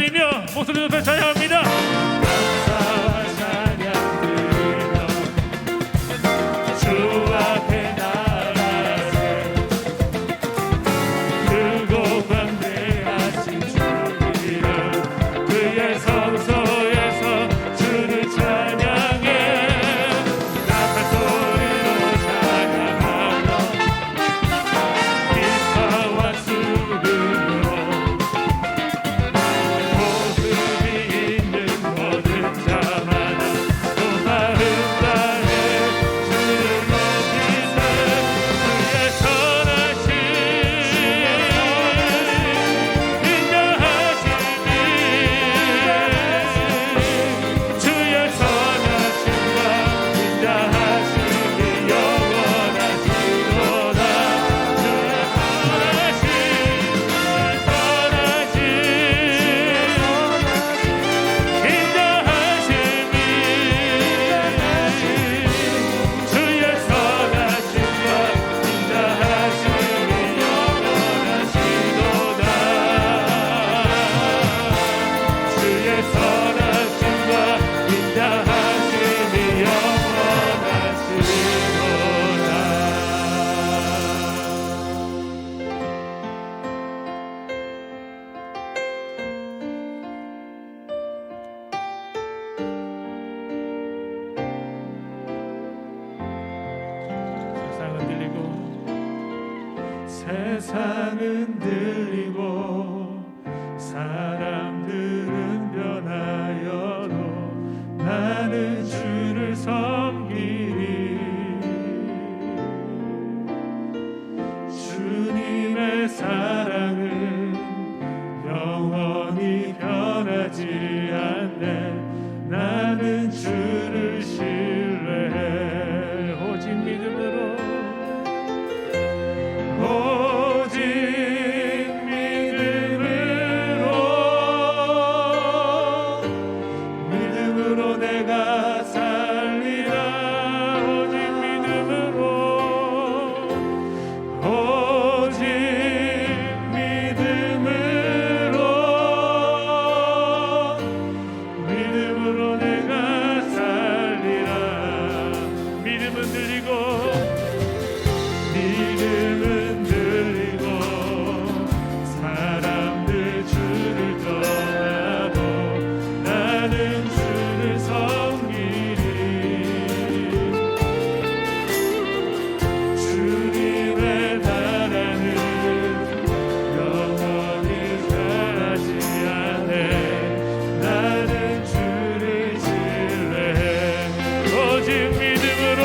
드리며 목소리 높여 찬양합니다. 감사와 찬양 드리며 주 앞에 나가세 크고 광대하신 주 이름 그의 성소에서 주를 찬양해 나팔 소리로 찬양하며 기타와 수금으로 모습이 있는 모든 자마다 또 마음 다해 주를 높이세 주의 선하심 인자하심이 주의 선하심과 인자하심이 영원하시도다 주의 선하심 세상은 들리고 사람들은 변하여도 나는 주를 섬기리 주님의 사랑은 영원히 변하지 않네 나는 주를 신뢰해 오직 믿음으로 오직 믿음으로 내가 살리라 오직 믿음으로 오직 믿음으로 내가 살리라 믿음은 들리고 사람들 주를 떠나도 나는 주를 섬기리 주님의 나라는 영원히 변하지 않네 나는 주를 신뢰해 오직 믿음으로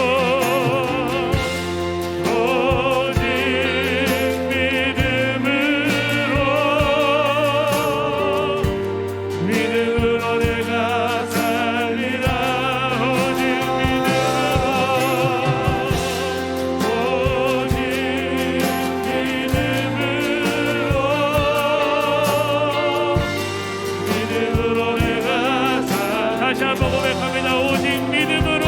다시 한번 고백합니다. 오직 믿음으로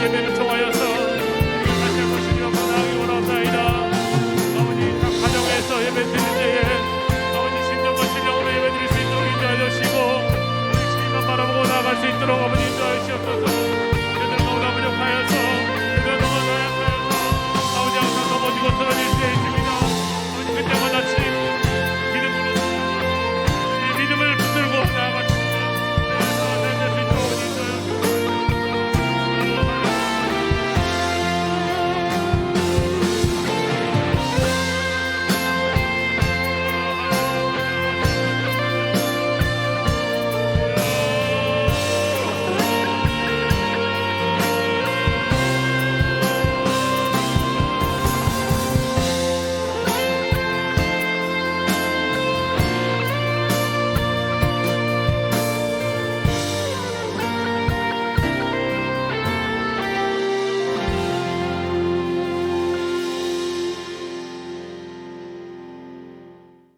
예배를 통하여서 다시 한번 주님 앞에 나가기 원합니다. 아버지 각 가정에서 예배 드릴 때에 아버지 진정과 신령으로 예배 드릴 수 있도록 인도하여 주시고 우리 주님만 바라보고 나아갈 수 있도록 아버지 인도하여 주시옵소서. 그들과 오라버력하여서 그들과 나약하여서 아버지 항상 넘어지고 쓰러질 수 있습니다. 아버지 그때마다 주님 믿음을 붙들고 나아가십니다. 내 수 있도록 인도하여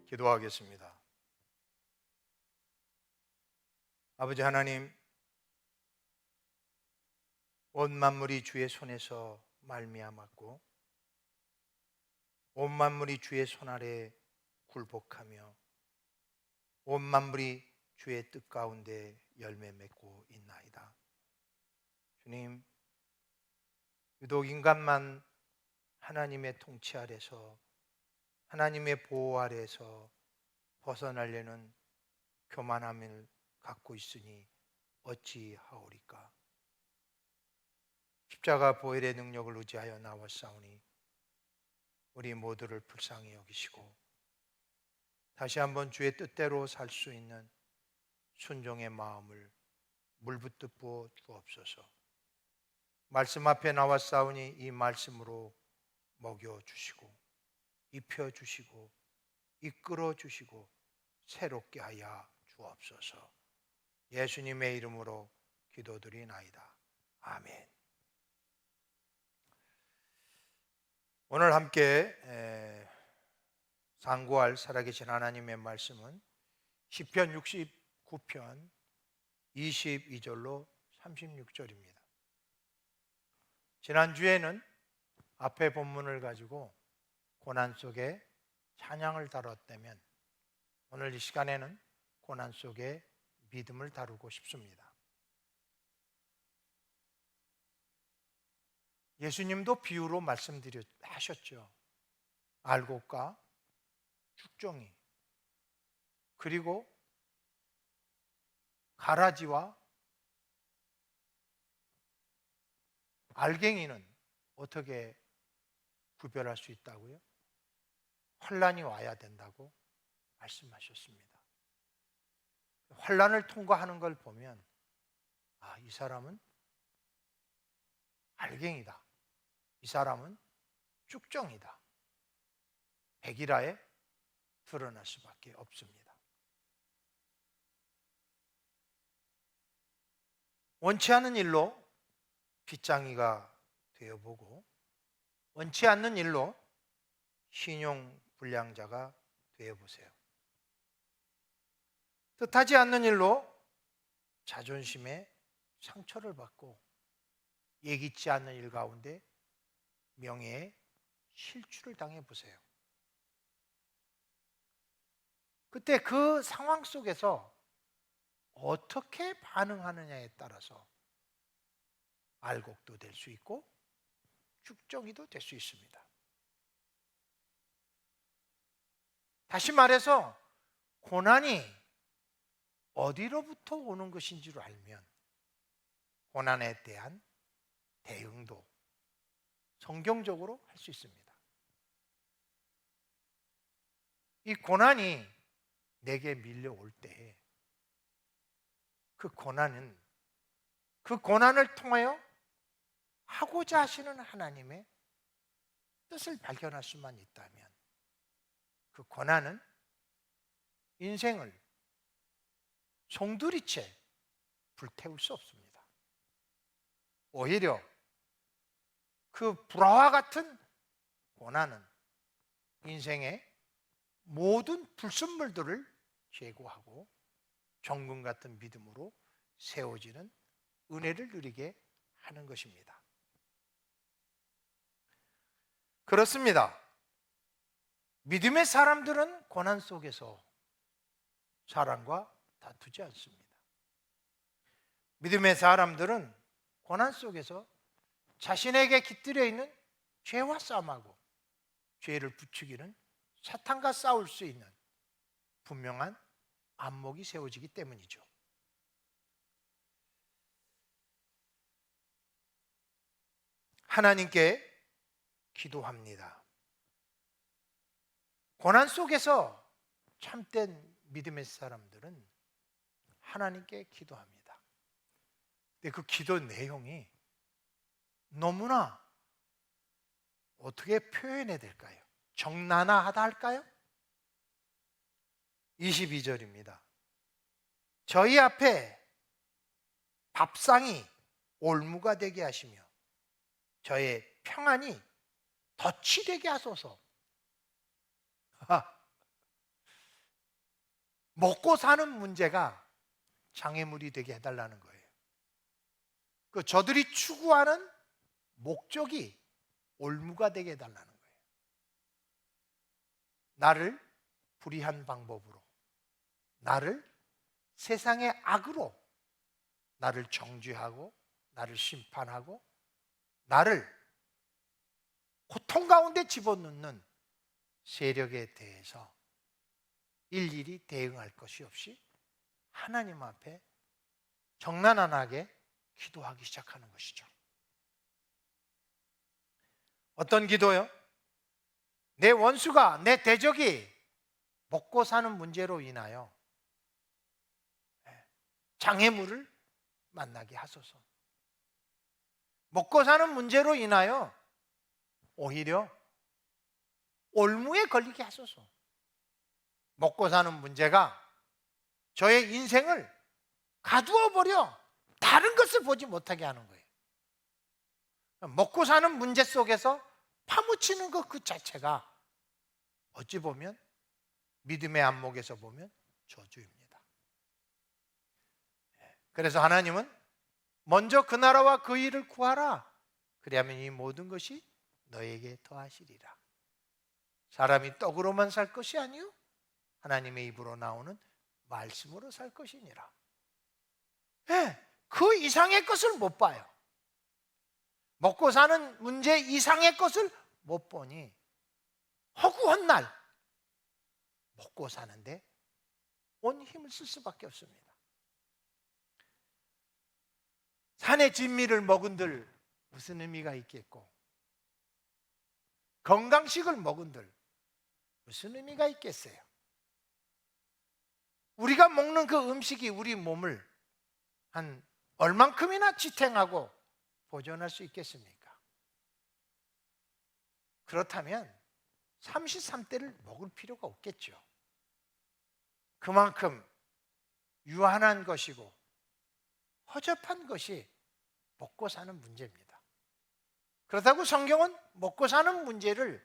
기도하겠습니다. 아버지 하나님, 온 만물이 주의 손에서 말미암았고 온 만물이 주의 손 아래 굴복하며 온 만물이 주의 뜻 가운데 열매 맺고 있나이다. 주님, 유독 인간만 하나님의 통치 아래서 하나님의 보호 아래에서 벗어나려는 교만함을 갖고 있으니 어찌하오리까. 십자가 보혈의 능력을 의지하여 나왔사오니 우리 모두를 불쌍히 여기시고 다시 한번 주의 뜻대로 살 수 있는 순종의 마음을 물붓듯 부어 주옵소서. 말씀 앞에 나왔사오니 이 말씀으로 먹여주시고 입혀주시고 이끌어주시고 새롭게 하여 주옵소서. 예수님의 이름으로 기도드리나이다. 아멘. 오늘 함께 상고할 살아계신 하나님의 말씀은 시편 69편 22절로 36절입니다. 지난주에는 앞에 본문을 가지고 고난 속에 찬양을 다뤘다면 오늘 이 시간에는 고난 속에 믿음을 다루고 싶습니다. 예수님도 비유로 말씀하셨죠. 알곡과 죽종이, 그리고 가라지와 알갱이는 어떻게 구별할 수 있다고요? 환란이 와야 된다고 말씀하셨습니다. 환란을 통과하는 걸 보면 이 사람은 알갱이다, 이 사람은 쭉정이다, 백일하에 드러날 수밖에 없습니다. 원치 않은 일로 빗장이가 되어보고 원치 않는 일로 신용불량자가 되어보세요. 뜻하지 않는 일로 자존심에 상처를 받고 예기치 않는 일 가운데 명예에 실추를 당해보세요. 그때 그 상황 속에서 어떻게 반응하느냐에 따라서 알곡도 될 수 있고 죽정이도 될 수 있습니다. 다시 말해서 고난이 어디로부터 오는 것인지를 알면 고난에 대한 대응도 성경적으로 할 수 있습니다. 이 고난이 내게 밀려올 때 그 고난을 통하여 하고자 하시는 하나님의 뜻을 발견할 수만 있다면 그 고난은 인생을 송두리째 불태울 수 없습니다. 오히려 그 불화와 같은 고난은 인생의 모든 불순물들을 제거하고 정금 같은 믿음으로 세워지는 은혜를 누리게 하는 것입니다. 그렇습니다. 믿음의 사람들은 고난 속에서 사랑과 다투지 않습니다. 믿음의 사람들은 고난 속에서 자신에게 깃들여 있는 죄와 싸움하고 죄를 부추기는 사탄과 싸울 수 있는 분명한 안목이 세워지기 때문이죠. 하나님께 기도합니다. 고난 속에서 참된 믿음의 사람들은 하나님께 기도합니다. 근데 그 기도 내용이 너무나 어떻게 표현해야 될까요? 적나라하다 할까요? 22절입니다. 저희 앞에 밥상이 올무가 되게 하시며 저의 평안이 덫이 되게 하소서. 먹고 사는 문제가 장애물이 되게 해달라는 거예요. 그 저들이 추구하는 목적이 올무가 되게 해달라는 거예요. 나를 불의한 방법으로, 나를 세상의 악으로 나를 정죄하고 나를 심판하고 나를 고통 가운데 집어넣는 세력에 대해서 일일이 대응할 것이 없이 하나님 앞에 적나라하게 기도하기 시작하는 것이죠. 어떤 기도요? 내 원수가, 내 대적이 먹고 사는 문제로 인하여 장애물을 만나게 하소서. 먹고 사는 문제로 인하여 오히려 올무에 걸리게 하소서. 먹고 사는 문제가 저의 인생을 가두어 버려 다른 것을 보지 못하게 하는 거예요. 먹고 사는 문제 속에서 파묻히는 것 그 자체가 어찌 보면 믿음의 안목에서 보면 저주입니다. 그래서 하나님은 먼저 그 나라와 그 일을 구하라. 그리하면 이 모든 것이 너에게 더하시리라. 사람이 떡으로만 살 것이 아니요 하나님의 입으로 나오는 말씀으로 살 것이니라. 그 이상의 것을 못 봐요. 먹고 사는 문제 이상의 것을 못 보니 허구한 날 먹고 사는데 온 힘을 쓸 수밖에 없습니다. 산의 진미를 먹은들 무슨 의미가 있겠고 건강식을 먹은들 무슨 의미가 있겠어요? 우리가 먹는 그 음식이 우리 몸을 한 얼만큼이나 지탱하고 보존할 수 있겠습니까? 그렇다면 33대를 먹을 필요가 없겠죠. 그만큼 유한한 것이고 허접한 것이 먹고 사는 문제입니다. 그렇다고 성경은 먹고 사는 문제를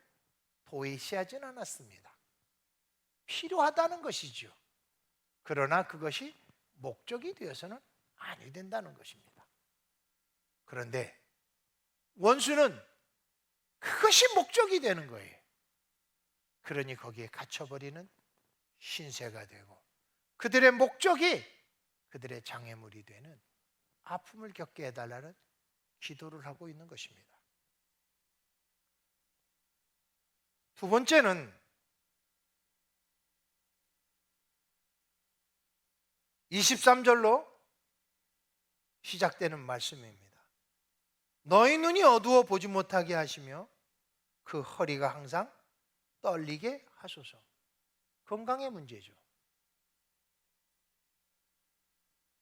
도외시하진 않았습니다. 필요하다는 것이죠. 그러나 그것이 목적이 되어서는 아니 된다는 것입니다. 그런데 원수는 그것이 목적이 되는 거예요. 그러니 거기에 갇혀버리는 신세가 되고 그들의 목적이 그들의 장애물이 되는 아픔을 겪게 해달라는 기도를 하고 있는 것입니다. 두 번째는 23절로 시작되는 말씀입니다. 너희 눈이 어두워 보지 못하게 하시며 그 허리가 항상 떨리게 하소서. 건강의 문제죠.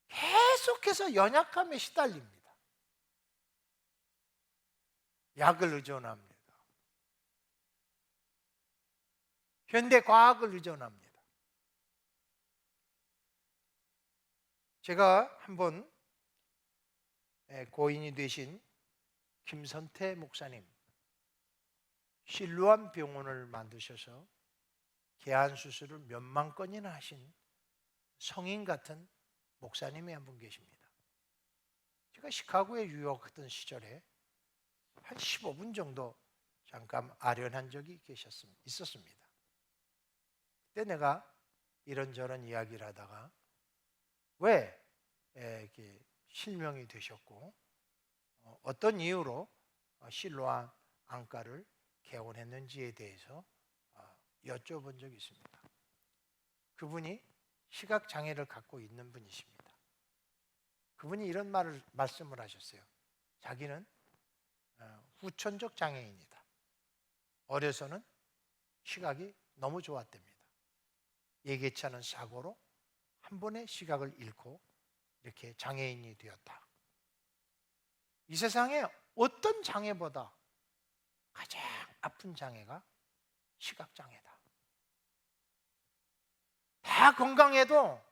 계속해서 연약함에 시달립니다. 약을 의존합니다. 현대 과학을 의존합니다. 제가 한번 고인이 되신 김선태 목사님, 실루암 병원을 만드셔서 개안 수술을 몇만 건이나 하신 성인 같은 목사님이 한 분 계십니다. 제가 시카고에 유학하던 시절에 한 15분 정도 잠깐 아련한 적이 있었습니다. 그때 내가 이런저런 이야기를 하다가 왜 이렇게 실명이 되셨고 어떤 이유로 실로암 안과를 개원했는지에 대해서 여쭤본 적이 있습니다. 그분이 시각장애를 갖고 있는 분이십니다. 그분이 이런 말씀을 하셨어요. 자기는 후천적 장애인이다. 어려서는 시각이 너무 좋았답니다. 예기치 않은 사고로 한 번에 시각을 잃고 이렇게 장애인이 되었다. 이 세상에 어떤 장애보다 가장 아픈 장애가 시각장애다. 다 건강해도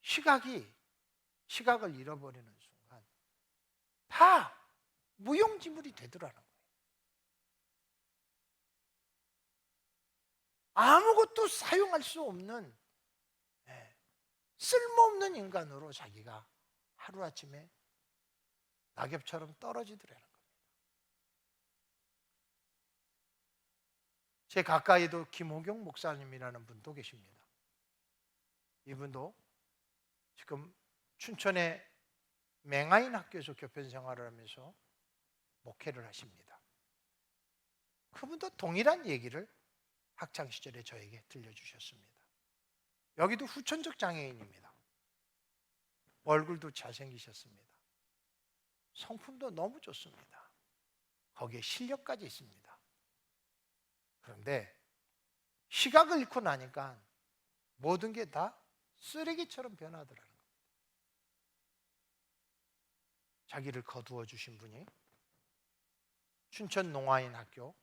시각을 잃어버리는 순간 다 무용지물이 되더라는 거예요. 아무것도 사용할 수 없는 쓸모없는 인간으로 자기가 하루아침에 낙엽처럼 떨어지더라는 겁니다. 제 가까이도 김호경 목사님이라는 분도 계십니다. 이분도 지금 춘천의 맹아인 학교에서 교편 생활을 하면서 목회를 하십니다. 그분도 동일한 얘기를 학창시절에 저에게 들려주셨습니다. 여기도 후천적 장애인입니다. 얼굴도 잘생기셨습니다. 성품도 너무 좋습니다. 거기에 실력까지 있습니다. 그런데 시각을 잃고 나니까 모든 게 다 쓰레기처럼 변하더라는 겁니다. 자기를 거두어 주신 분이 춘천 농아인 학교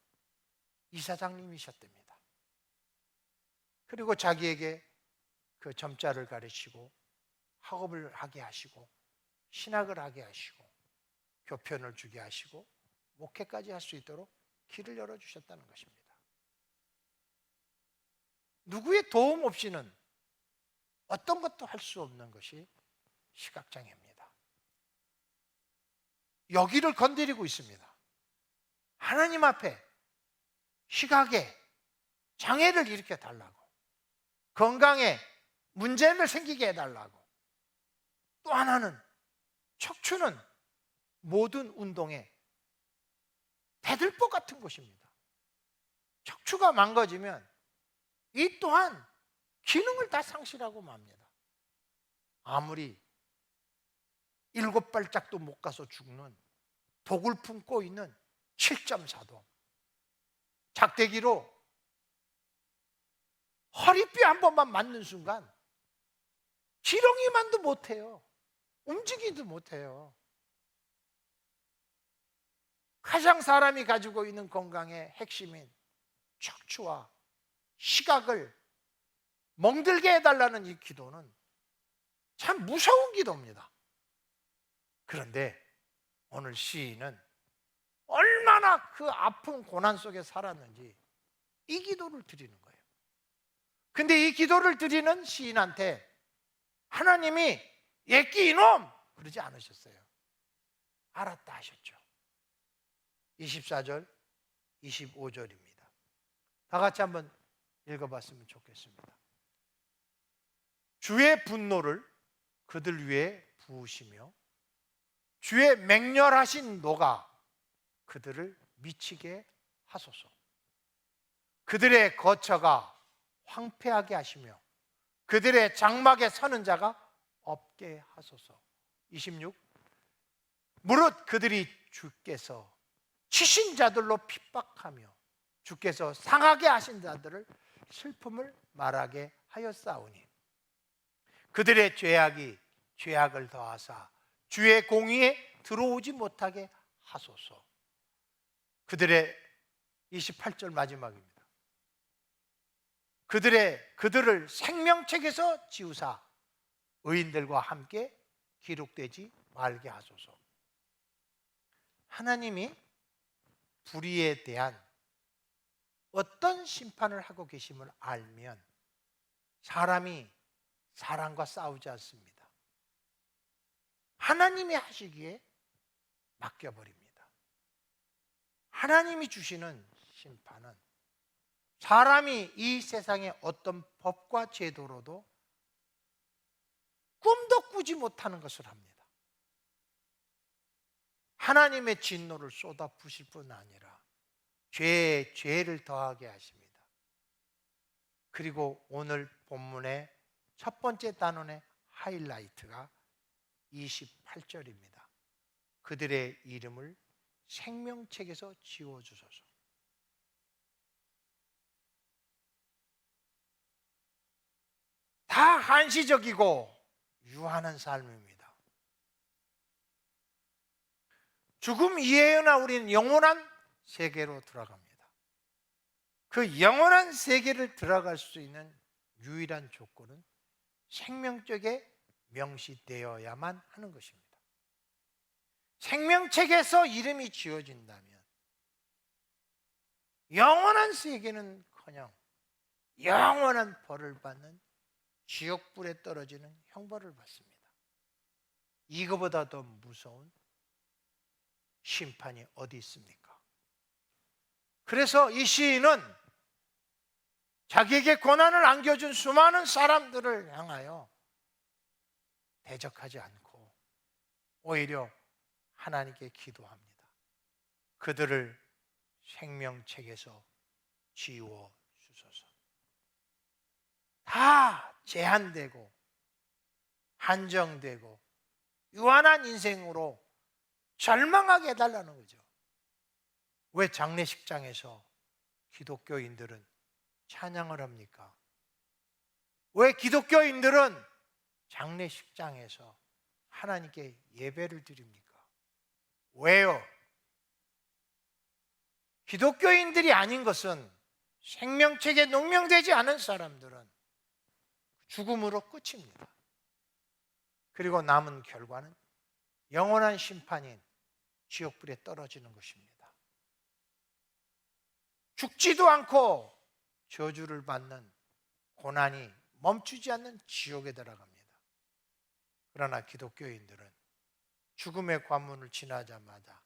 이사장님이셨답니다. 그리고 자기에게 그 점자를 가르치고 학업을 하게 하시고 신학을 하게 하시고 교편을 주게 하시고 목회까지 할 수 있도록 길을 열어주셨다는 것입니다. 누구의 도움 없이는 어떤 것도 할 수 없는 것이 시각장애입니다. 여기를 건드리고 있습니다. 하나님 앞에 시각에 장애를 일으켜 달라고, 건강에 문제를 생기게 해달라고, 또 하나는 척추는 모든 운동에 대들보 같은 것입니다. 척추가 망가지면 이 또한 기능을 다 상실하고 맙니다. 아무리 7발짝도 못 가서 죽는 독을 품고 있는 7.4도 작대기로 허리뼈 한 번만 맞는 순간 지렁이만도 못해요. 움직이지도 못해요. 가장 사람이 가지고 있는 건강의 핵심인 척추와 시각을 멍들게 해달라는 이 기도는 참 무서운 기도입니다. 그런데 오늘 시인은 얼마나 그 아픈 고난 속에 살았는지 이 기도를 드리는 거예요. 근데 이 기도를 드리는 시인한테 하나님이 예끼 이놈 그러지 않으셨어요. 알았다 하셨죠. 24절 25절입니다 다 같이 한번 읽어봤으면 좋겠습니다. 주의 분노를 그들 위에 부으시며 주의 맹렬하신 노가 그들을 미치게 하소서. 그들의 거처가 황폐하게 하시며 그들의 장막에 서는 자가 없게 하소서. 26 무릇 그들이 주께서 치신 자들로 핍박하며 주께서 상하게 하신 자들을 슬픔을 말하게 하였사오니 그들의 죄악이 죄악을 더하사 주의 공의에 들어오지 못하게 하소서. 그들의 28절 마지막입니다. 그들을 생명책에서 지우사 의인들과 함께 기록되지 말게 하소서. 하나님이 불의에 대한 어떤 심판을 하고 계심을 알면 사람이 사람과 싸우지 않습니다. 하나님이 하시기에 맡겨버립니다. 하나님이 주시는 심판은 사람이 이 세상의 어떤 법과 제도로도 꿈도 꾸지 못하는 것을 합니다. 하나님의 진노를 쏟아 부실 뿐 아니라 죄에 죄를 더하게 하십니다. 그리고 오늘 본문의 첫 번째 단원의 하이라이트가 28절입니다. 그들의 이름을 생명책에서 지워주소서. 다 한시적이고 유한한 삶입니다. 죽음 이외에나 우리는 영원한 세계로 들어갑니다. 그 영원한 세계를 들어갈 수 있는 유일한 조건은 생명책에 명시되어야만 하는 것입니다. 생명책에서 이름이 지워진다면 영원한 세계는커녕 영원한 벌을 받는 지옥불에 떨어지는 형벌을 받습니다. 이거보다 더 무서운 심판이 어디 있습니까? 그래서 이 시인은 자기에게 고난을 안겨준 수많은 사람들을 향하여 대적하지 않고 오히려 하나님께 기도합니다. 그들을 생명책에서 지워 주소서. 다 제한되고 한정되고 유한한 인생으로 절망하게 해달라는 거죠. 왜 장례식장에서 기독교인들은 찬양을 합니까? 왜 기독교인들은 장례식장에서 하나님께 예배를 드립니까? 왜요? 기독교인들이 아닌 것은 생명책에 농명되지 않은 사람들은 죽음으로 끝입니다. 그리고 남은 결과는 영원한 심판인 지옥불에 떨어지는 것입니다. 죽지도 않고 저주를 받는 고난이 멈추지 않는 지옥에 들어갑니다. 그러나 기독교인들은 죽음의 관문을 지나자마자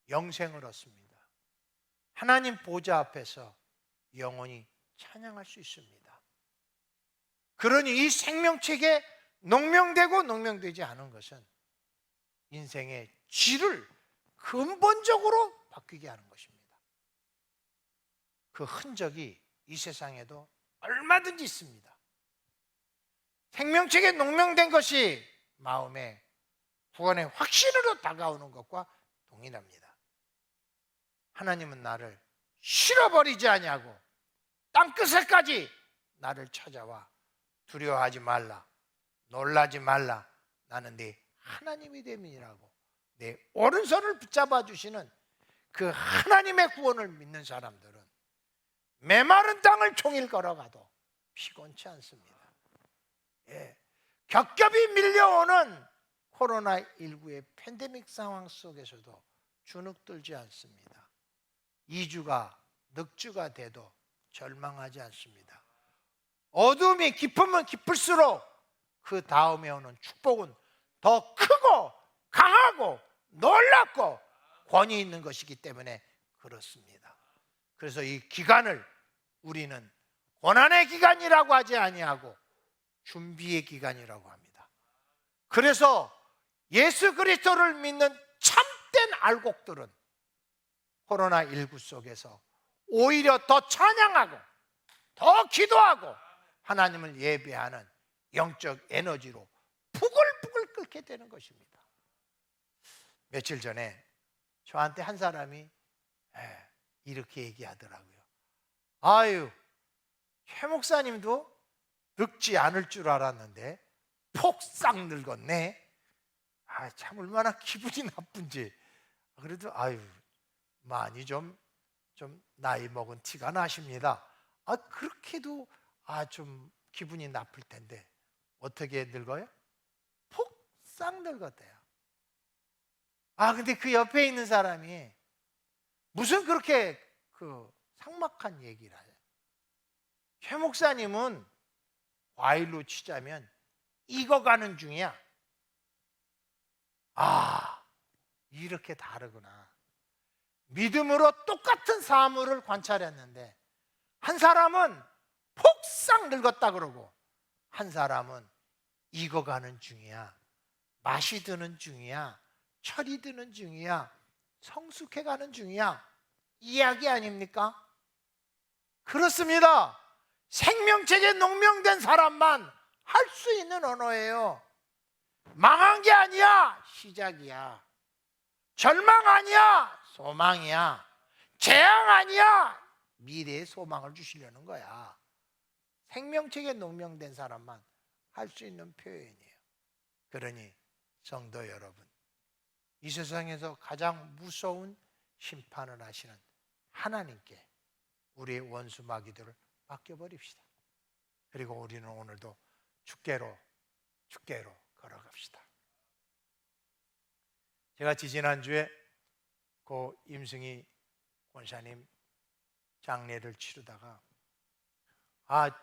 영생을 얻습니다. 하나님 보좌 앞에서 영원히 찬양할 수 있습니다. 그러니 이 생명책에 농명되고 농명되지 않은 것은 인생의 질을 근본적으로 바뀌게 하는 것입니다. 그 흔적이 이 세상에도 얼마든지 있습니다. 생명책에 농명된 것이 마음에 구원의 확신으로 다가오는 것과 동일합니다. 하나님은 나를 실어버리지 아니하고 땅끝에까지 나를 찾아와 두려워하지 말라, 놀라지 말라, 나는 네 하나님이 됨이라고 내 오른손을 붙잡아 주시는 그 하나님의 구원을 믿는 사람들은 메마른 땅을 종일 걸어가도 피곤치 않습니다. 겹겹이 밀려오는 코로나19의 팬데믹 상황 속에서도 주눅들지 않습니다. 2주가 늑주가 돼도 절망하지 않습니다. 어둠이 깊으면 깊을수록 그 다음에 오는 축복은 더 크고 강하고 놀랍고 권위 있는 것이기 때문에 그렇습니다. 그래서 이 기간을 우리는 고난의 기간이라고 하지 아니하고 준비의 기간이라고 합니다. 그래서 예수 그리스도를 믿는 참된 알곡들은 코로나19 속에서 오히려 더 찬양하고 더 기도하고 하나님을 예배하는 영적 에너지로 부글부글 끓게 되는 것입니다. 며칠 전에 저한테 한 사람이 이렇게 얘기하더라고요. 아유, 최 목사님도 늙지 않을 줄 알았는데 폭삭 늙었네. 참 얼마나 기분이 나쁜지. 그래도 아유, 많이 좀 나이 먹은 티가 나십니다. 그렇게도 좀 기분이 나쁠 텐데 어떻게 늙어요? 폭삭 늙었대요. 근데 그 옆에 있는 사람이 무슨 그렇게 삭막한 얘기를 해요. 최 목사님은 과일로 치자면 익어가는 중이야. 이렇게 다르구나. 믿음으로 똑같은 사물을 관찰했는데 한 사람은 폭삭 늙었다 그러고 한 사람은 익어가는 중이야, 맛이 드는 중이야, 철이 드는 중이야, 성숙해가는 중이야 이야기 아닙니까? 그렇습니다. 생명책에 농명된 사람만 할 수 있는 언어예요. 망한 게 아니야, 시작이야. 절망 아니야, 소망이야. 재앙 아니야, 미래의 소망을 주시려는 거야. 생명책에 농명된 사람만 할 수 있는 표현이에요. 그러니 성도 여러분, 이 세상에서 가장 무서운 심판을 하시는 하나님께 우리의 원수 마귀들을 맡겨버립시다. 그리고 우리는 오늘도 주께로 걸어갑시다. 제가 지지난주에 그 임승희 권사님 장례를 치르다가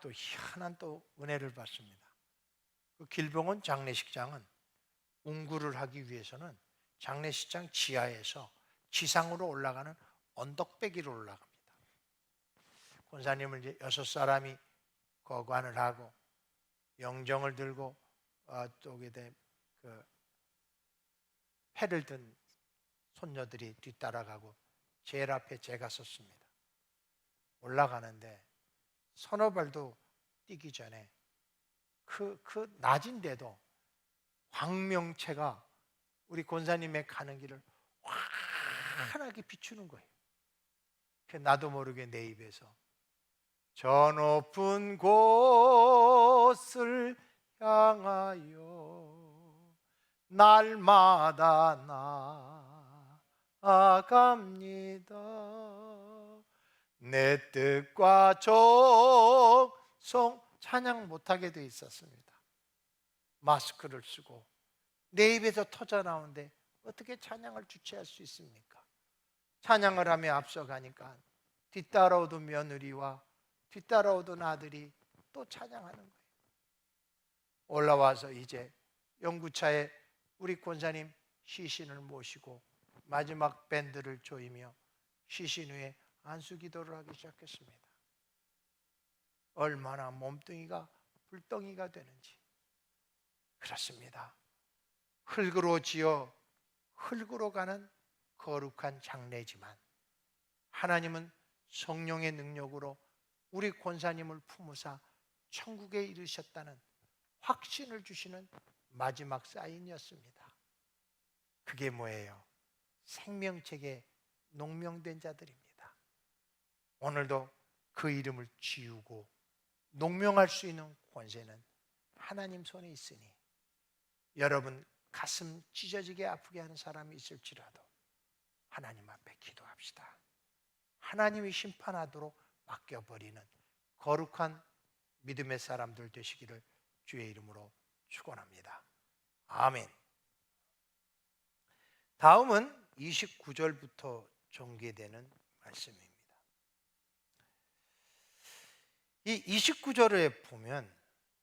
또 희한한 또 은혜를 받습니다. 그 길병원 장례식장은 운구를 하기 위해서는 장례식장 지하에서 지상으로 올라가는 언덕배기로 올라갑니다. 권사님을 이제 6사람이 거관을 하고 영정을 들고 또 그 패를 든 손녀들이 뒤따라가고 제일 앞에 제가 섰습니다. 올라가는데 서너 발도 뛰기 전에 그 낮인데도 광명체가 우리 권사님의 가는 길을 환하게 비추는 거예요. 나도 모르게 내 입에서 저 높은 곳을 향하여 날마다 나아갑니다. 내 뜻과 정성 찬양 못하게 돼 있었습니다. 마스크를 쓰고 내 입에서 터져 나오는데 어떻게 찬양을 주체할 수 있습니까? 찬양을 하며 앞서가니까 뒤따라오던 며느리와 뒤따라오던 아들이 또 찬양하는 거예요. 올라와서 이제 연구차에 우리 권사님 시신을 모시고 마지막 밴드를 조이며 시신 후에 안수기도를 하기 시작했습니다. 얼마나 몸뚱이가 불덩이가 되는지. 그렇습니다. 흙으로 지어 흙으로 가는 거룩한 장례지만 하나님은 성령의 능력으로 우리 권사님을 품으사 천국에 이르셨다는 확신을 주시는 마지막 사인이었습니다. 그게 뭐예요? 생명책에 농명된 자들입니다. 오늘도 그 이름을 지우고 농명할 수 있는 권세는 하나님 손에 있으니 여러분 가슴 찢어지게 아프게 하는 사람이 있을지라도 하나님 앞에 기도합시다. 하나님이 심판하도록 맡겨버리는 거룩한 믿음의 사람들 되시기를 주의 이름으로 축원합니다. 아멘. 다음은 29절부터 전개되는 말씀입니다. 이 29절에 보면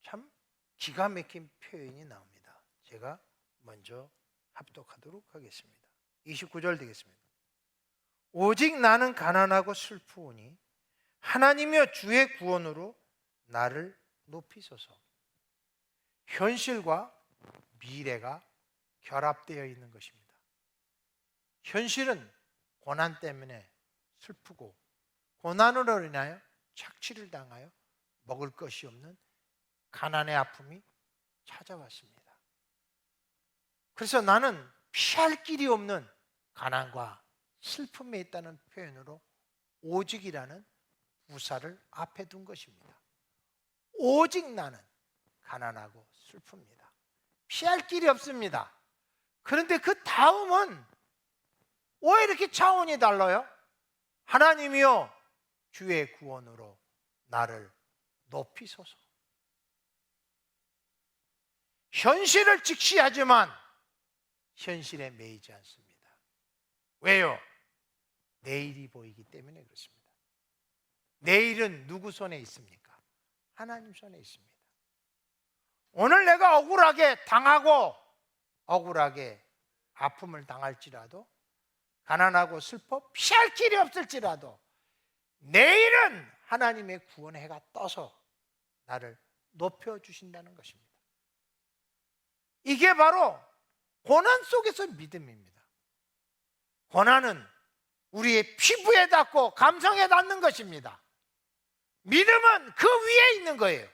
참 기가 막힌 표현이 나옵니다. 제가 먼저 합독하도록 하겠습니다. 29절 되겠습니다. 오직 나는 가난하고 슬프오니 하나님이여 주의 구원으로 나를 높이소서. 현실과 미래가 결합되어 있는 것입니다. 현실은 고난 때문에 슬프고 고난으로 인하여 착취를 당하여 먹을 것이 없는 가난의 아픔이 찾아왔습니다. 그래서 나는 피할 길이 없는 가난과 슬픔에 있다는 표현으로 오직이라는 부사를 앞에 둔 것입니다. 오직 나는 가난하고 슬픕니다. 피할 길이 없습니다. 그런데 그 다음은 왜 이렇게 차원이 달라요? 하나님이여 주의 구원으로 나를 높이소서. 현실을 직시하지만 현실에 매이지 않습니다. 왜요? 내일이 보이기 때문에 그렇습니다. 내일은 누구 손에 있습니까? 하나님 손에 있습니다. 오늘 내가 억울하게 당하고 억울하게 아픔을 당할지라도 가난하고 슬퍼 피할 길이 없을지라도 내일은 하나님의 구원의 해가 떠서 나를 높여주신다는 것입니다. 이게 바로 고난 속에서 믿음입니다. 고난은 우리의 피부에 닿고 감성에 닿는 것입니다. 믿음은 그 위에 있는 거예요.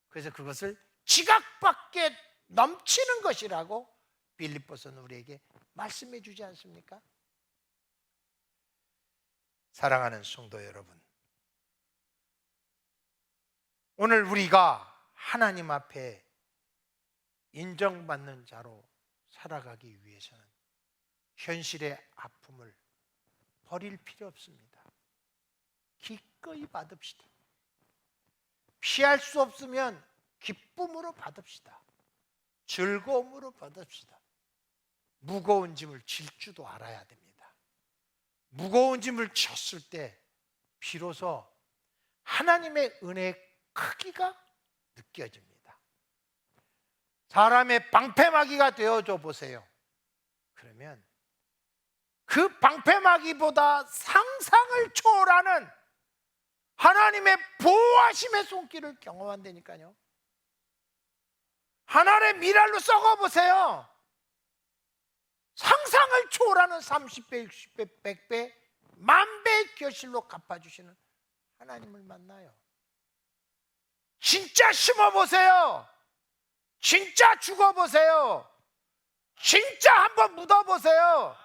그래서 그것을 지각밖에 넘치는 것이라고 빌립보서는 우리에게 말씀해 주지 않습니까? 사랑하는 성도 여러분, 오늘 우리가 하나님 앞에 인정받는 자로 살아가기 위해서는 현실의 아픔을 버릴 필요 없습니다. 기꺼이 받읍시다. 피할 수 없으면 기쁨으로 받읍시다. 즐거움으로 받읍시다. 무거운 짐을 질 줄도 알아야 됩니다. 무거운 짐을 졌을 때 비로소 하나님의 은혜의 크기가 느껴집니다. 사람의 방패막이가 되어줘 보세요. 그러면 그 방패막이보다 상상을 초월하는 하나님의 보호하심의 손길을 경험한다니까요. 하나의 미랄로 썩어보세요. 상상을 초월하는 30배, 60배, 100배, 10,000배의 결실로 갚아주시는 하나님을 만나요. 진짜 심어보세요. 진짜 죽어보세요. 진짜 한번 묻어보세요.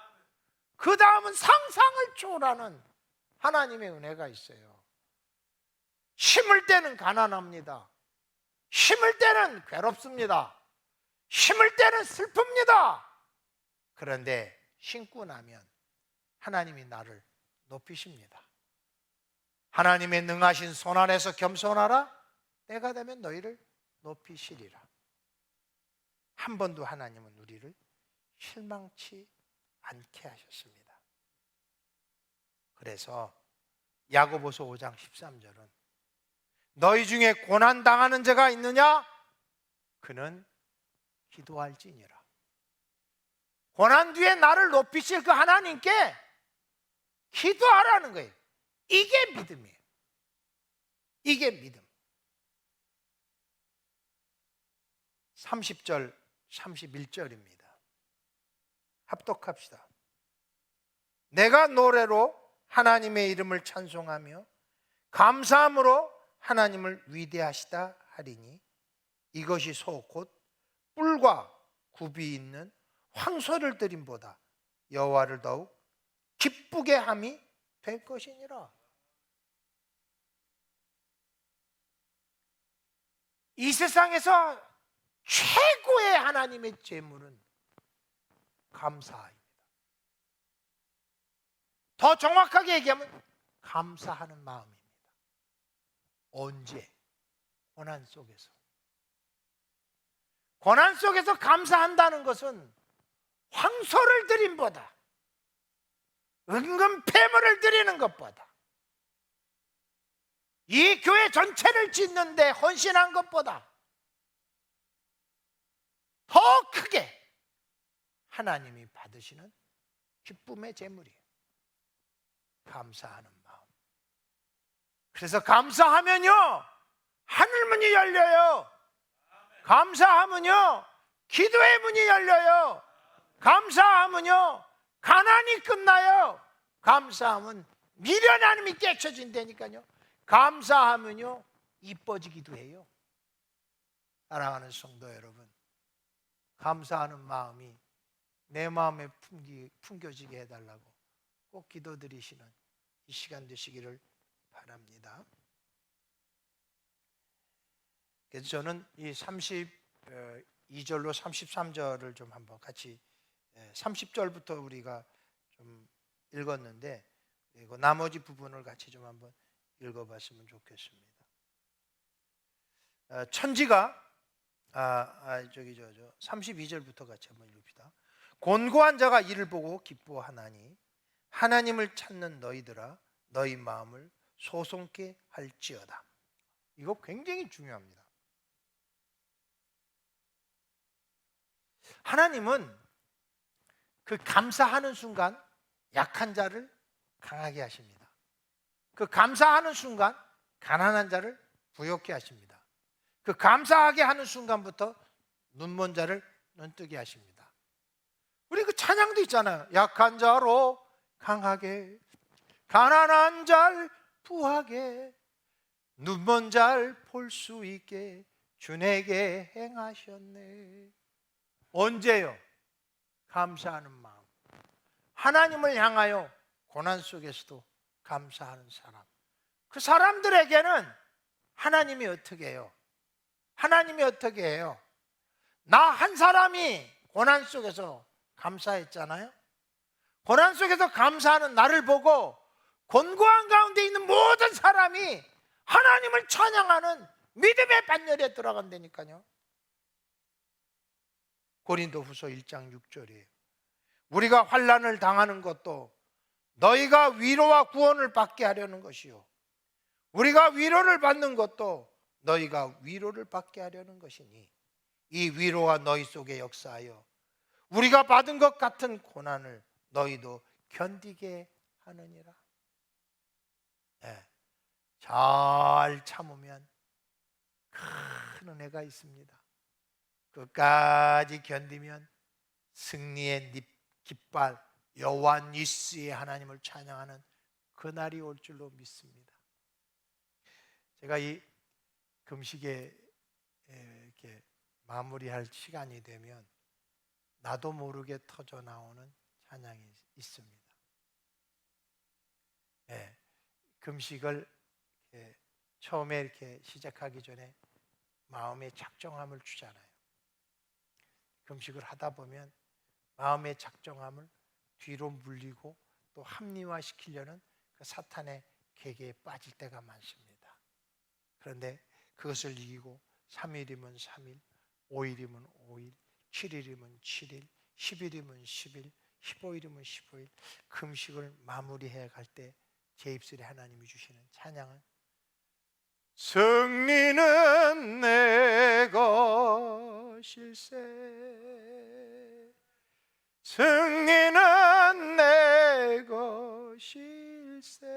그 다음은 상상을 초월하는 하나님의 은혜가 있어요. 심을 때는 가난합니다. 심을 때는 괴롭습니다. 심을 때는 슬픕니다. 그런데 심고 나면 하나님이 나를 높이십니다. 하나님의 능하신 손 안에서 겸손하라. 때가 되면 너희를 높이시리라. 한 번도 하나님은 우리를 실망치 않게 하셨습니다. 그래서 야고보서 5장 13절은 너희 중에 고난 당하는 자가 있느냐? 그는 기도할지니라. 고난 뒤에 나를 높이실 그 하나님께 기도하라는 거예요. 이게 믿음이에요. 이게 믿음. 30절, 31절입니다. 합독합시다. 내가 노래로 하나님의 이름을 찬송하며 감사함으로 하나님을 위대하시다 하리니 이것이 소 곧 뿔과 굽이 있는 황소를 드림보다 여호와를 더욱 기쁘게 함이 될 것이니라. 이 세상에서 최고의 하나님의 제물은 감사입니다. 더 정확하게 얘기하면 감사하는 마음입니다. 언제? 고난 속에서. 고난 속에서 감사한다는 것은 황소를 드림보다, 은금 폐물을 드리는 것보다, 이 교회 전체를 짓는데 헌신한 것보다 더 크게 하나님이 받으시는 기쁨의 제물이에요. 감사하는 마음. 그래서 감사하면요 하늘문이 열려요. 감사하면요 기도의 문이 열려요. 감사하면요 가난이 끝나요. 감사하면 미련의 하나님이 깨쳐진다니까요. 감사하면요 이뻐지기도 해요. 사랑하는 성도 여러분, 감사하는 마음이 내 마음에 품겨지게 해달라고 꼭 기도드리시는 이 시간 되시기를 바랍니다. 그래서 저는 이 32절로 33절을 좀 한번 같이 30절부터 우리가 좀 읽었는데 그리고 나머지 부분을 같이 좀 한번 읽어봤으면 좋겠습니다. 천지가 32절부터 같이 한번 읽읍시다. 곤고한 자가 이를 보고 기뻐하나니 하나님을 찾는 너희들아 너희 마음을 소송케 할지어다. 이거 굉장히 중요합니다. 하나님은 그 감사하는 순간 약한 자를 강하게 하십니다. 그 감사하는 순간 가난한 자를 부욕해 하십니다. 그 감사하게 하는 순간부터 눈먼 자를 눈뜨게 하십니다. 우리 그 찬양도 있잖아요. 약한 자로 강하게, 가난한 자를 부하게, 눈먼 자를 볼 수 있게 주 내게 행하셨네. 언제요? 감사하는 마음. 하나님을 향하여 고난 속에서도 감사하는 사람. 그 사람들에게는 하나님이 어떻게 해요? 하나님이 어떻게 해요? 나 한 사람이 고난 속에서 감사했잖아요. 고난 속에서 감사하는 나를 보고 곤고한 가운데 있는 모든 사람이 하나님을 찬양하는 믿음의 반열에 들어간다니까요. 고린도후서 1장 6절이에요. 우리가 환난을 당하는 것도 너희가 위로와 구원을 받게 하려는 것이요, 우리가 위로를 받는 것도 너희가 위로를 받게 하려는 것이니 이 위로가 너희 속에 역사하여 우리가 받은 것 같은 고난을 너희도 견디게 하느니라. 네, 잘 참으면 큰 은혜가 있습니다. 끝까지 견디면 승리의 깃발 여호와 니스의 하나님을 찬양하는 그날이 올 줄로 믿습니다. 제가 이 금식에 이렇게 마무리할 시간이 되면 나도 모르게 터져 나오는 찬양이 있습니다. 네, 금식을 처음에 이렇게 시작하기 전에 마음의 작정함을 주잖아요. 금식을 하다 보면 마음의 작정함을 뒤로 물리고 또 합리화시키려는 그 사탄의 계계에 빠질 때가 많습니다. 그런데 그것을 이기고 3일이면 3일, 5일이면 5일, 7일이면 7일, 10일이면 10일, 15일이면 15일 금식을 마무리해 갈 때 제 입술에 하나님이 주시는 찬양은 승리는 내 것일세, 승리는 내 것일세,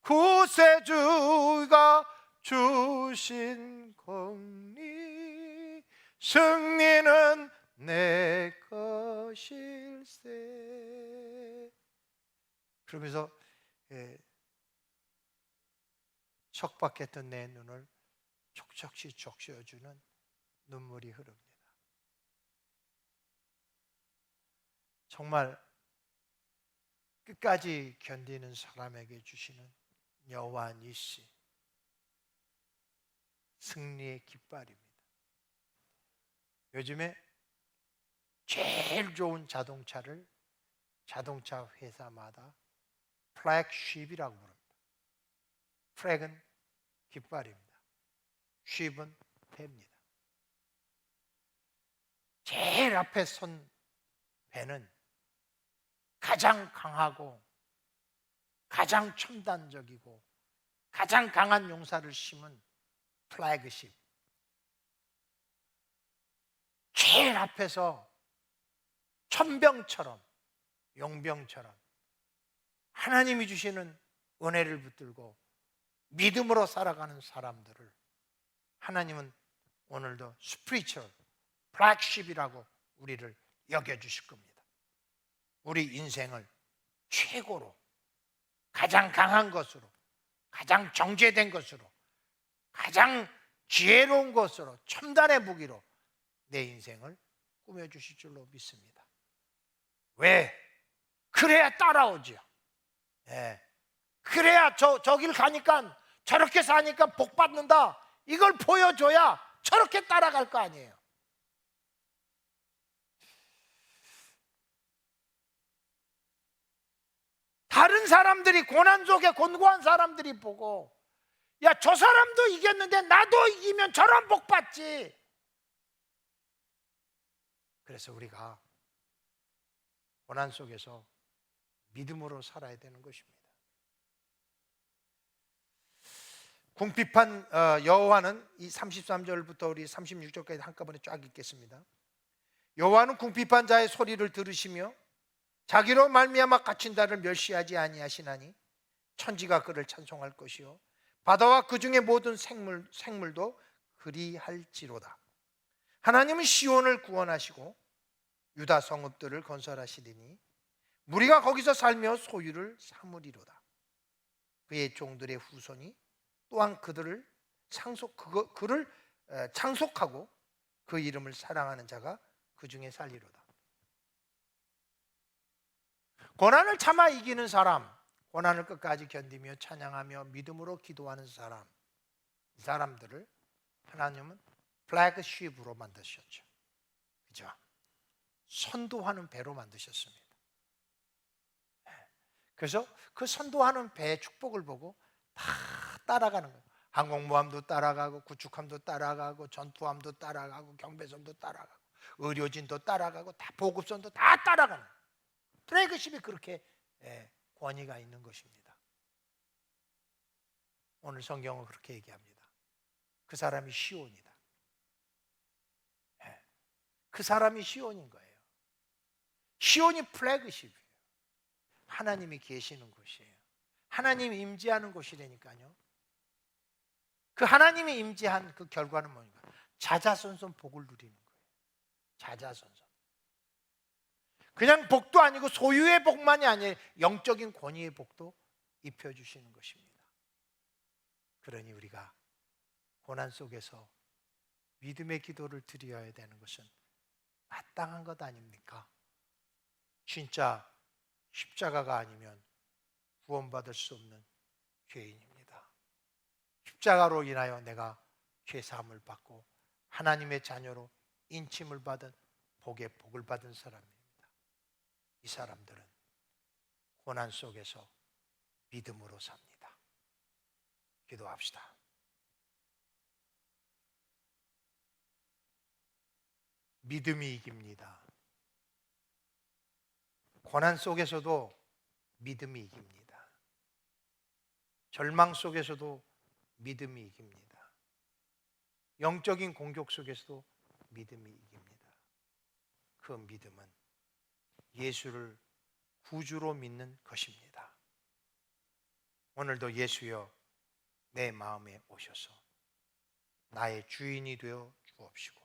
구세주가 주신 공리, 승리는 내 것일세. 그러면서 척박했던 내 눈을 촉촉히 적셔주는 눈물이 흐릅니다. 정말 끝까지 견디는 사람에게 주시는 여호와 니시, 승리의 깃발입니다. 요즘에 제일 좋은 자동차를 자동차 회사마다 플래그십이라고 부릅니다. 플래그는 깃발입니다. 쉽은 배입니다. 제일 앞에 선 배는 가장 강하고 가장 첨단적이고 가장 강한 용사를 심은 플래그십, 제일 앞에서 천병처럼 용병처럼 하나님이 주시는 은혜를 붙들고 믿음으로 살아가는 사람들을 하나님은 오늘도 스피리추얼 플래그십이라고 우리를 여겨주실 겁니다. 우리 인생을 최고로 가장 강한 것으로, 가장 정제된 것으로, 가장 지혜로운 것으로, 첨단의 무기로 내 인생을 꾸며주실 줄로 믿습니다. 왜? 그래야 따라오죠. 예. 그래야 저길 가니까 저렇게 사니까 복 받는다, 이걸 보여줘야 저렇게 따라갈 거 아니에요. 다른 사람들이, 고난 속에 곤고한 사람들이 보고, 야, 저 사람도 이겼는데 나도 이기면 저런 복 받지. 그래서 우리가 고난 속에서 믿음으로 살아야 되는 것입니다. 궁핍한 여호와는, 이 33절부터 우리 36절까지 한꺼번에 쫙 읽겠습니다. 여호와는 궁핍한 자의 소리를 들으시며 자기로 말미암아 갇힌 자를 멸시하지 아니하시나니 천지가 그를 찬송할 것이요 바다와 그 중에 모든 생물도 그리할지로다. 하나님은 시온을 구원하시고 유다 성읍들을 건설하시리니 무리가 거기서 살며 소유를 삼으리로다. 그의 종들의 후손이 또한 그를 창속하고 그 이름을 사랑하는 자가 그 중에 살리로다. 고난을 참아 이기는 사람, 고난을 끝까지 견디며 찬양하며 믿음으로 기도하는 사람, 이 사람들을 하나님은 플래그십으로 만드셨죠. 그죠? 선도하는 배로 만드셨습니다. 그래서 그 선도하는 배의 축복을 보고 다 따라가는 거예요. 항공모함도 따라가고 구축함도 따라가고 전투함도 따라가고 경배선도 따라가고 의료진도 따라가고 다 보급선도 다 따라가는 거예요. 플래그십이 그렇게 권위가 있는 것입니다. 오늘 성경은 그렇게 얘기합니다. 그 사람이 시온이다. 그 사람이 시온인 거예요. 시온이 플래그십이에요. 하나님이 계시는 곳이에요. 하나님이 임재하는 곳이라니까요. 그 하나님이 임재한 그 결과는 뭐인가? 자자손손 복을 누리는 거예요. 자자손손. 그냥 복도 아니고 소유의 복만이 아니라 영적인 권위의 복도 입혀주시는 것입니다. 그러니 우리가 고난 속에서 믿음의 기도를 드려야 되는 것은 마땅한 것 아닙니까? 진짜 십자가가 아니면 구원받을 수 없는 죄인입니다. 십자가로 인하여 내가 죄사함을 받고 하나님의 자녀로 인침을 받은 복의 복을 받은 사람입니다. 이 사람들은 고난 속에서 믿음으로 삽니다. 기도합시다. 믿음이 이깁니다. 고난 속에서도 믿음이 이깁니다. 절망 속에서도 믿음이 이깁니다. 영적인 공격 속에서도 믿음이 이깁니다. 그 믿음은 예수를 구주로 믿는 것입니다. 오늘도 예수여 내 마음에 오셔서 나의 주인이 되어 주옵시고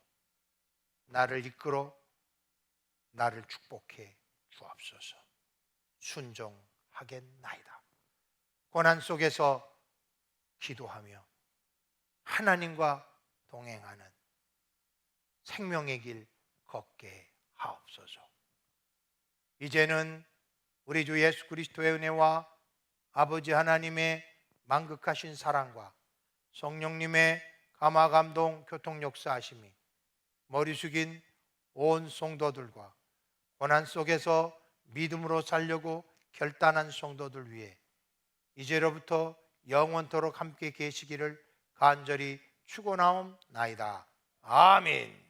나를 이끌어 나를 축복해 주옵소서. 순종하겠나이다. 고난 속에서 기도하며 하나님과 동행하는 생명의 길 걷게 하옵소서. 이제는 우리 주 예수 그리스도의 은혜와 아버지 하나님의 만극하신 사랑과 성령님의 감화 감동 교통 역사하심이 머리 숙인 온 성도들과 고난 속에서 믿음으로 살려고 결단한 성도들 위해 이제로부터 영원토록 함께 계시기를 간절히 축원하옵나이다. 아멘.